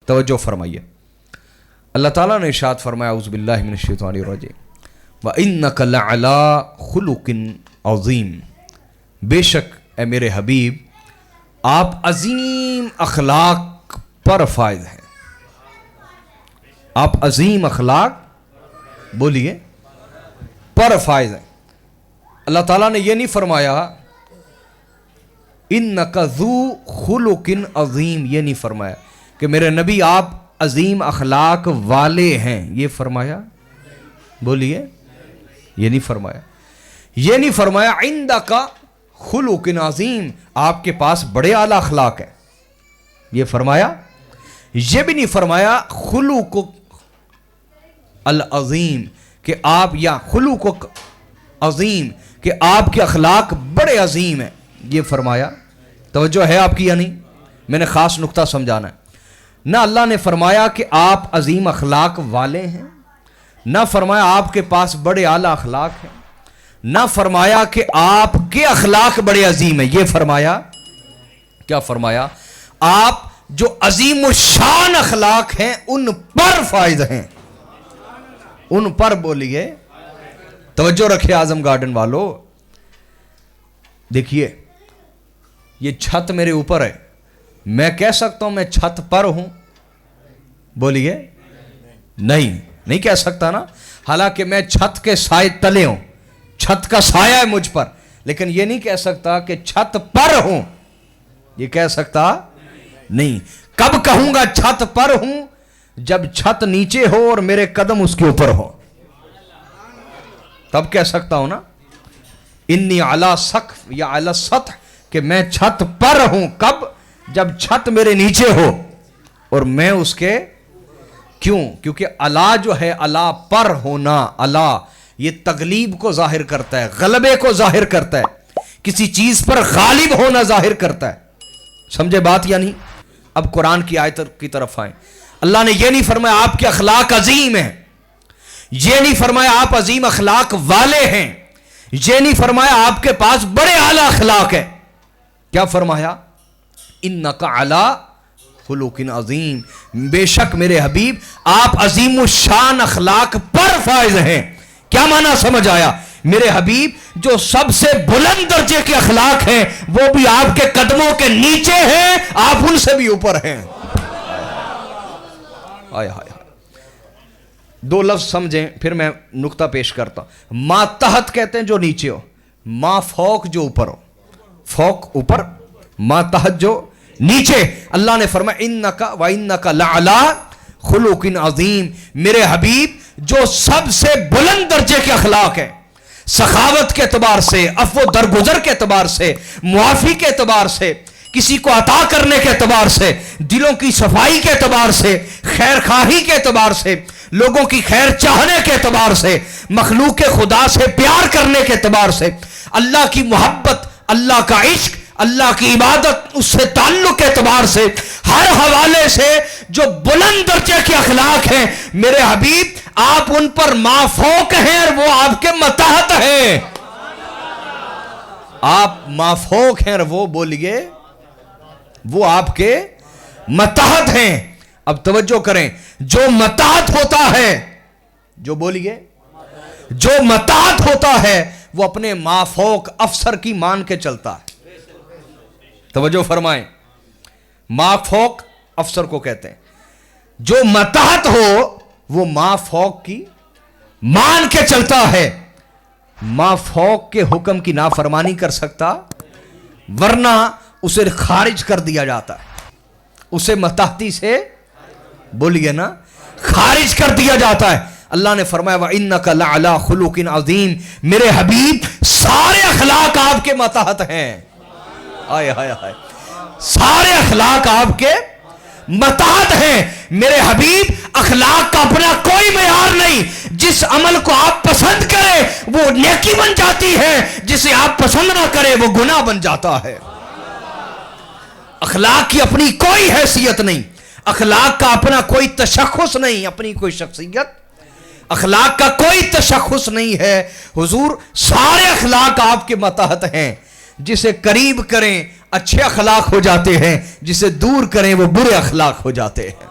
توجہ فرمائیے، اللہ تعالیٰ نے ارشاد فرمایا اعوذ باللہ من الشیطان الرجیم وَإِنَّكَ لَعَلَىٰ خُلُقٍ عَظِيمٍ، بے شک اے میرے حبیب آپ عظیم اخلاق پر فائز ہیں. آپ عظیم اخلاق بولیے پر فائز ہیں. اللہ تعالیٰ نے یہ نہیں فرمایا اِنَّكَ ذُو خُلُقٍ عَظِيمٍ، یہ نہیں فرمایا کہ میرے نبی آپ عظیم اخلاق والے ہیں، یہ فرمایا؟ بولیے، یہ نہیں فرمایا. یہ نہیں فرمایا عِندَكَ خُلُقٍ عَظِيمٍ، آپ کے پاس بڑے اعلیٰ اخلاق ہیں، یہ فرمایا؟ یہ بھی نہیں فرمایا خلق العظیم کہ آپ، یا خلق عظیم کہ آپ کے اخلاق بڑے عظیم ہیں، یہ فرمایا؟ توجہ ہے آپ کی یا نہیں؟ میں نے خاص نقطہ سمجھانا ہے. نہ اللہ نے فرمایا کہ آپ عظیم اخلاق والے ہیں، نہ فرمایا آپ کے پاس بڑے اعلیٰ اخلاق ہیں، نہ فرمایا کہ آپ کے اخلاق بڑے عظیم ہیں. یہ فرمایا کیا فرمایا؟ آپ جو عظیم الشان اخلاق ہیں ان پر فائز ہیں، ان پر. بولیے، توجہ رکھے اعظم گارڈن والو. دیکھیے یہ چھت میرے اوپر ہے، میں کہہ سکتا ہوں میں چھت پر ہوں؟ بولیے، نہیں کہہ سکتا نا. حالانکہ میں چھت کے سائے تلے ہوں، چھت کا سایہ ہے مجھ پر، لیکن یہ نہیں کہہ سکتا کہ چھت پر ہوں. یہ کہہ سکتا نہیں. کب کہوں گا چھت پر ہوں؟ جب چھت نیچے ہو اور میرے قدم اس کے اوپر ہو، تب کہہ سکتا ہوں نا انی علی سقف یا علی سطح کہ میں چھت پر ہوں. کب؟ جب چھت میرے نیچے ہو اور میں اس کے، کیوں؟ کیونکہ علا جو ہے، علا پر ہونا، علا یہ تغلیب کو ظاہر کرتا ہے، غلبے کو ظاہر کرتا ہے، کسی چیز پر غالب ہونا ظاہر کرتا ہے. سمجھے بات یا نہیں؟ اب قرآن کی آیت کی طرف آئیں. اللہ نے یہ نہیں فرمایا آپ کے اخلاق عظیم ہیں، یہ نہیں فرمایا آپ عظیم اخلاق والے ہیں، یہ نہیں فرمایا آپ کے پاس بڑے اعلیٰ اخلاق ہیں. کیا فرمایا؟ اِنَّكَ عَلَىٰ خُلُقٍ عَظِيمٍ، بے شک میرے حبیب آپ عظیم الشان اخلاق پر فائز ہیں. کیا معنی سمجھ آیا؟ میرے حبیب جو سب سے بلند درجے کے اخلاق ہیں وہ بھی آپ کے قدموں کے نیچے ہیں، آپ ان سے بھی اوپر ہیں. آئے ہائے. دو لفظ سمجھیں پھر میں نقطہ پیش کرتا ہوں. ما تحت کہتے ہیں جو نیچے ہو، ما فوق جو اوپر ہو. فوق اوپر، ما تحت جو نیچے. اللہ نے فرمایا انک وانک لعلی خلق عظیم، میرے حبیب جو سب سے بلند درجے کے اخلاق ہیں، سخاوت کے اعتبار سے، عفو درگزر کے اعتبار سے، معافی کے اعتبار سے، کسی کو عطا کرنے کے اعتبار سے، دلوں کی صفائی کے اعتبار سے، خیر خواہی کے اعتبار سے، لوگوں کی خیر چاہنے کے اعتبار سے، مخلوق خدا سے پیار کرنے کے اعتبار سے، اللہ کی محبت، اللہ کا عشق، اللہ کی عبادت، اس سے تعلق کے اعتبار سے، ہر حوالے سے جو بلند درجے کے اخلاق ہیں میرے حبیب آپ ان پر مافوق ہیں اور وہ آپ کے متحت ہیں. آپ مافوق ہیں اور وہ، بولیے، وہ آپ کے متحت ہیں. اب توجہ کریں، جو متحت ہوتا ہے، جو بولیے، جو متحت ہوتا ہے وہ اپنے مافوق افسر کی مان کے چلتا ہے. توجہ فرمائیں، مافوق افسر کو کہتے ہیں. جو متحت ہو وہ مافوق کی مان کے چلتا ہے. مافوق کے حکم کی نافرمانی کر سکتا ورنہ اسے خارج کر دیا جاتا ہے، اسے متحتی سے، بولیے نا، خارج کر دیا جاتا ہے. اللہ نے فرمایا وَإِنَّكَ لَعَلَىٰ خُلُقٍ عَظِيمٍ، میرے حبیب سارے اخلاق آپ کے متحت ہیں. آئے ہائے ہائے، سارے اخلاق آپ کے متحت ہیں. میرے حبیب اخلاق کا اپنا کوئی معیار نہیں. جس عمل کو آپ پسند کریں وہ نیکی بن جاتی ہے، جسے آپ پسند نہ کریں وہ گناہ بن جاتا ہے. اخلاق کی اپنی کوئی حیثیت نہیں، اخلاق کا اپنا کوئی تشخص نہیں، اپنی کوئی شخصیت، اخلاق کا کوئی تشخص نہیں ہے. حضور سارے اخلاق آپ کے متحت ہیں. جسے قریب کریں اچھے اخلاق ہو جاتے ہیں، جسے دور کریں وہ برے اخلاق ہو جاتے ہیں.